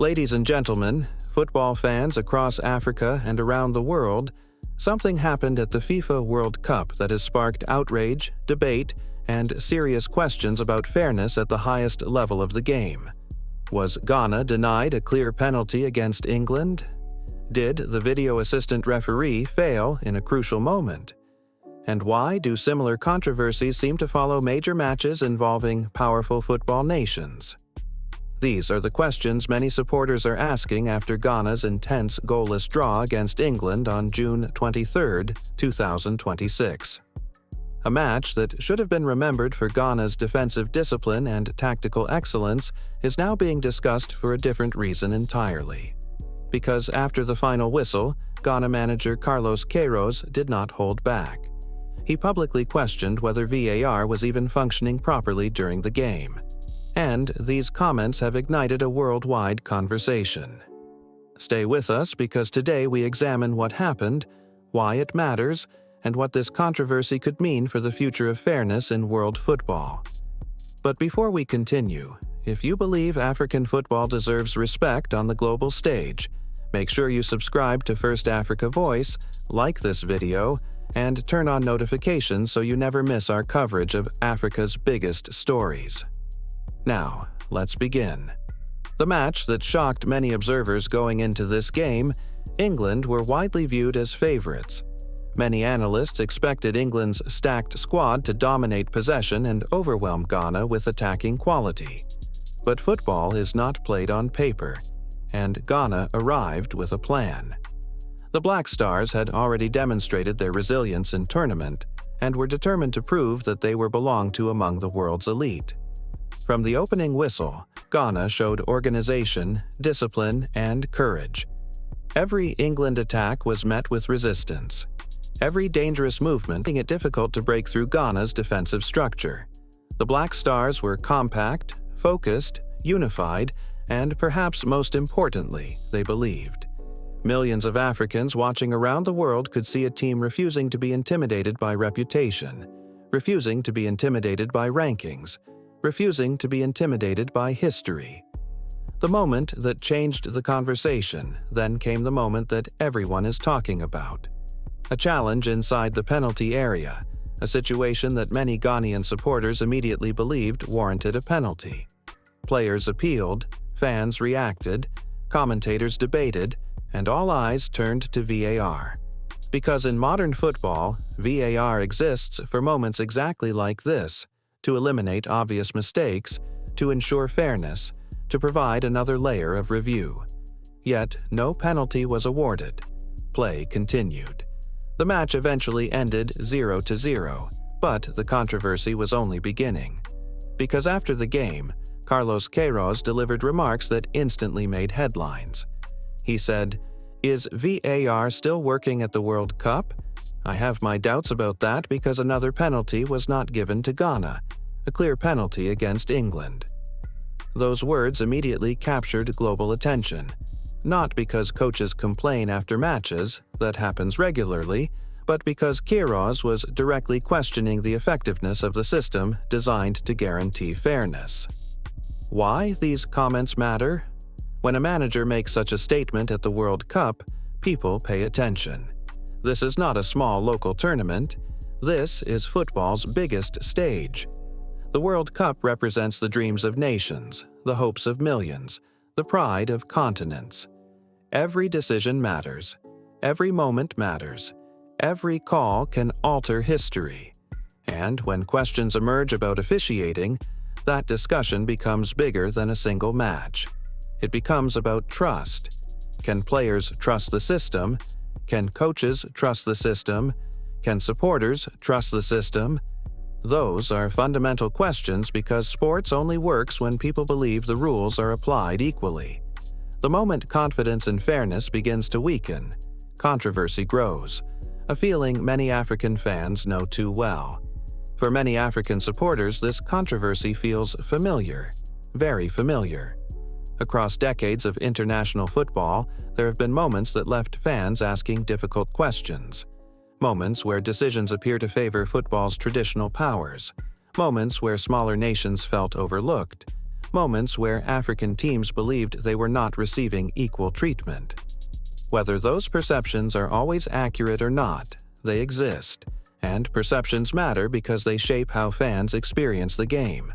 Ladies and gentlemen, football fans across Africa and around the world, something happened at the FIFA World Cup that has sparked outrage, debate, and serious questions about fairness at the highest level of the game. Was Ghana denied a clear penalty against England? Did the video assistant referee fail in a crucial moment? And why do similar controversies seem to follow major matches involving powerful football nations? These are the questions many supporters are asking after Ghana's intense goalless draw against England on June 23, 2026. A match that should have been remembered for Ghana's defensive discipline and tactical excellence is now being discussed for a different reason entirely. Because after the final whistle, Ghana manager Carlos Queiroz did not hold back. He publicly questioned whether VAR was even functioning properly during the game. And these comments have ignited a worldwide conversation. Stay with us because today we examine what happened, why it matters, and what this controversy could mean for the future of fairness in world football. But before we continue, if you believe African football deserves respect on the global stage, make sure you subscribe to First Africa Voice, like this video, and turn on notifications so you never miss our coverage of Africa's biggest stories. Now, let's begin. The match that shocked many observers going into this game, England were widely viewed as favorites. Many analysts expected England's stacked squad to dominate possession and overwhelm Ghana with attacking quality. But football is not played on paper, and Ghana arrived with a plan. The Black Stars had already demonstrated their resilience in tournament and were determined to prove that they belonged to among the world's elite. From the opening whistle, Ghana showed organization, discipline, and courage. Every England attack was met with resistance. Every dangerous movement making it difficult to break through Ghana's defensive structure. The Black Stars were compact, focused, unified, and perhaps most importantly, they believed. Millions of Africans watching around the world could see a team refusing to be intimidated by reputation, refusing to be intimidated by rankings, refusing to be intimidated by history. The moment that changed the conversation then came the moment that everyone is talking about. A challenge inside the penalty area, a situation that many Ghanaian supporters immediately believed warranted a penalty. Players appealed, fans reacted, commentators debated, and all eyes turned to VAR. Because in modern football, VAR exists for moments exactly like this, to eliminate obvious mistakes, to ensure fairness, to provide another layer of review. Yet, no penalty was awarded. Play continued. The match eventually ended 0-0, but the controversy was only beginning. Because after the game, Carlos Queiroz delivered remarks that instantly made headlines. He said, "Is VAR still working at the World Cup? I have my doubts about that because another penalty was not given to Ghana, a clear penalty against England." Those words immediately captured global attention, not because coaches complain after matches, that happens regularly, but because Queiroz was directly questioning the effectiveness of the system designed to guarantee fairness. Why these comments matter? When a manager makes such a statement at the World Cup, people pay attention. This is not a small local tournament. This is football's biggest stage. The World Cup represents the dreams of nations, the hopes of millions, the pride of continents. Every decision matters. Every moment matters. Every call can alter history. And when questions emerge about officiating, that discussion becomes bigger than a single match. It becomes about trust. Can players trust the system? Can coaches trust the system? Can supporters trust the system? Those are fundamental questions because sports only works when people believe the rules are applied equally. The moment confidence in fairness begins to weaken, controversy grows, a feeling many African fans know too well. For many African supporters, this controversy feels familiar, very familiar. Across decades of international football, there have been moments that left fans asking difficult questions. Moments where decisions appear to favor football's traditional powers. Moments where smaller nations felt overlooked. moments where African teams believed they were not receiving equal treatment. Whether those perceptions are always accurate or not, they exist, and perceptions matter because they shape how fans experience the game.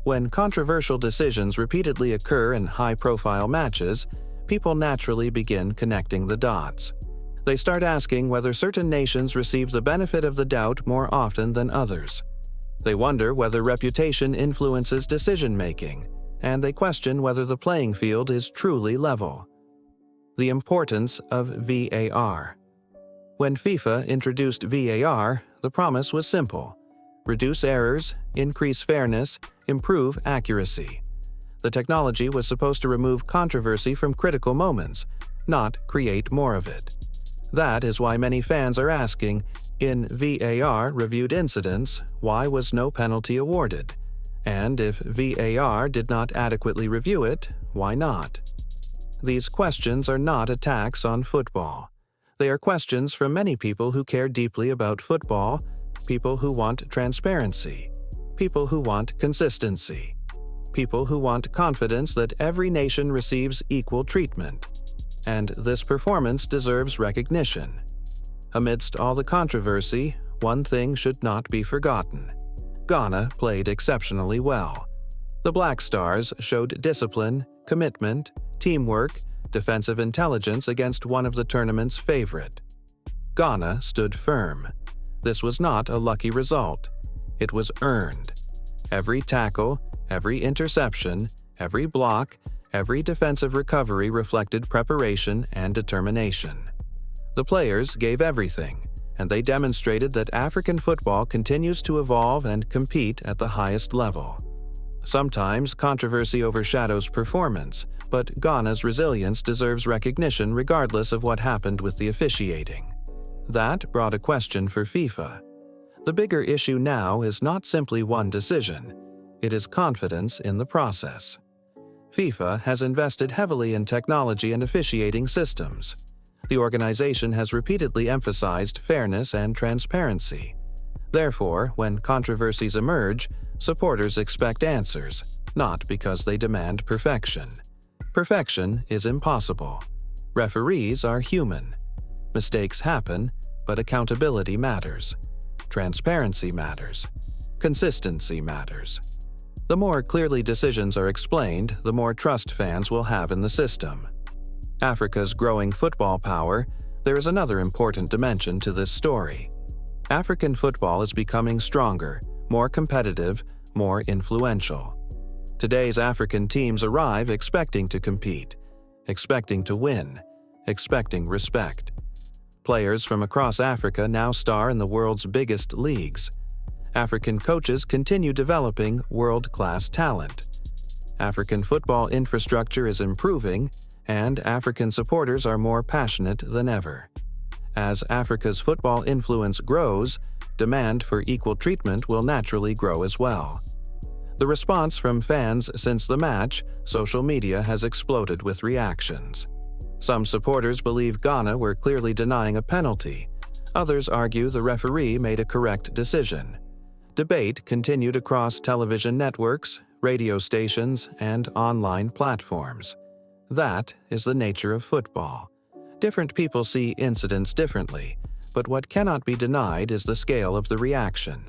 When controversial decisions repeatedly occur in high-profile matches, people naturally begin connecting the dots. They start asking whether certain nations receive the benefit of the doubt more often than others. They wonder whether reputation influences decision-making, and they question whether the playing field is truly level. The importance of VAR. When FIFA introduced VAR, the promise was simple: reduce errors, increase fairness, improve accuracy. The technology was supposed to remove controversy from critical moments, not create more of it. That is why many fans are asking, in VAR-reviewed incidents, why was no penalty awarded? And if VAR did not adequately review it, why not? These questions are not attacks on football. They are questions from many people who care deeply about football, people who want transparency, people who want consistency, people who want confidence that every nation receives equal treatment. And this performance deserves recognition. Amidst all the controversy, one thing should not be forgotten. Ghana played exceptionally well. The Black Stars showed discipline, commitment, teamwork, defensive intelligence against one of the tournament's favorite. Ghana stood firm. This was not a lucky result. It was earned. Every tackle, every interception, every block, every defensive recovery reflected preparation and determination. The players gave everything, and they demonstrated that African football continues to evolve and compete at the highest level. Sometimes controversy overshadows performance, but Ghana's resilience deserves recognition regardless of what happened with the officiating. That brought a question for FIFA. The bigger issue now is not simply one decision, it is confidence in the process. FIFA has invested heavily in technology and officiating systems. The organization has repeatedly emphasized fairness and transparency. Therefore, when controversies emerge, supporters expect answers, not because they demand perfection. Perfection is impossible. Referees are human. Mistakes happen, but accountability matters. Transparency matters. Consistency matters. The more clearly decisions are explained, the more trust fans will have in the system. Africa's growing football power, there is another important dimension to this story. African football is becoming stronger, more competitive, more influential. Today's African teams arrive expecting to compete, expecting to win, expecting respect. Players from across Africa now star in the world's biggest leagues. African coaches continue developing world-class talent. African football infrastructure is improving, and African supporters are more passionate than ever. As Africa's football influence grows, demand for equal treatment will naturally grow as well. The response from fans since the match, social media has exploded with reactions. Some supporters believe Ghana were clearly denying a penalty. Others argue the referee made a correct decision. Debate continued across television networks, radio stations, and online platforms. That is the nature of football. Different people see incidents differently, but what cannot be denied is the scale of the reaction.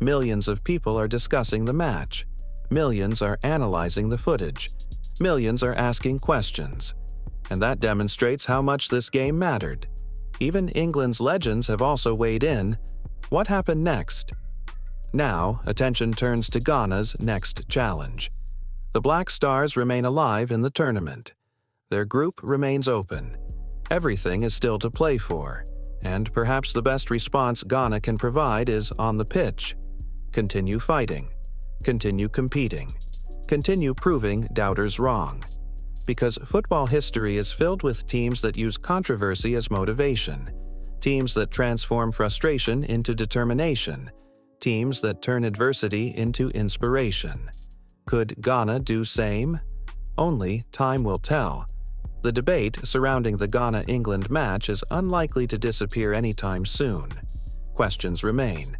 Millions of people are discussing the match. Millions are analyzing the footage. Millions are asking questions. And that demonstrates how much this game mattered. Even England's legends have also weighed in. What happened next? Now, attention turns to Ghana's next challenge. The Black Stars remain alive in the tournament. Their group remains open. Everything is still to play for, and perhaps the best response Ghana can provide is on the pitch. Continue fighting. Continue competing. Continue proving doubters wrong. Because football history is filled with teams that use controversy as motivation, teams that transform frustration into determination, teams that turn adversity into inspiration. Could Ghana do same? Only time will tell. The debate surrounding the Ghana-England match is unlikely to disappear anytime soon. Questions remain.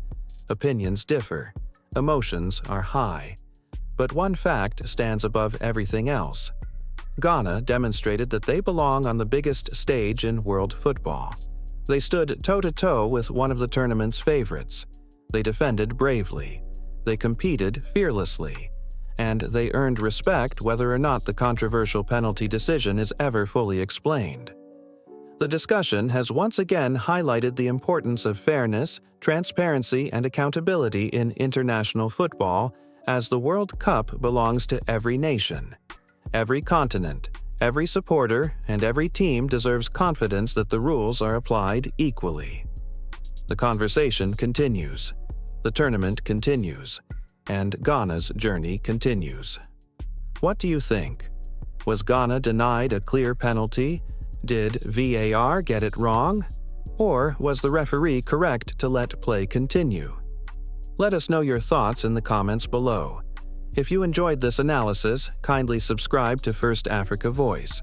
Opinions differ. Emotions are high. But one fact stands above everything else. Ghana demonstrated that they belong on the biggest stage in world football. They stood toe-to-toe with one of the tournament's favorites. They defended bravely. They competed fearlessly. And they earned respect whether or not the controversial penalty decision is ever fully explained. The discussion has once again highlighted the importance of fairness, transparency, and accountability in international football, as the World Cup belongs to every nation. Every continent, every supporter, and every team deserves confidence that the rules are applied equally. The conversation continues. The tournament continues. And Ghana's journey continues. What do you think? Was Ghana denied a clear penalty? Did VAR get it wrong? Or was the referee correct to let play continue? Let us know your thoughts in the comments below. If you enjoyed this analysis, kindly subscribe to First Africa Voice.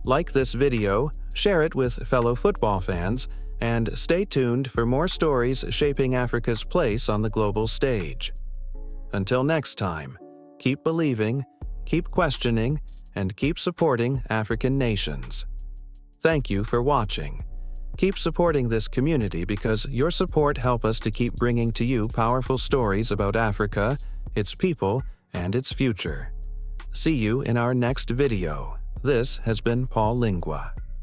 Like this video, share it with fellow football fans, and stay tuned for more stories shaping Africa's place on the global stage. Until next time, keep believing, keep questioning, and keep supporting African nations. Thank you for watching. Keep supporting this community because your support helps us to keep bringing to you powerful stories about Africa, its people, and its future. See you in our next video. This has been Paul Lingua.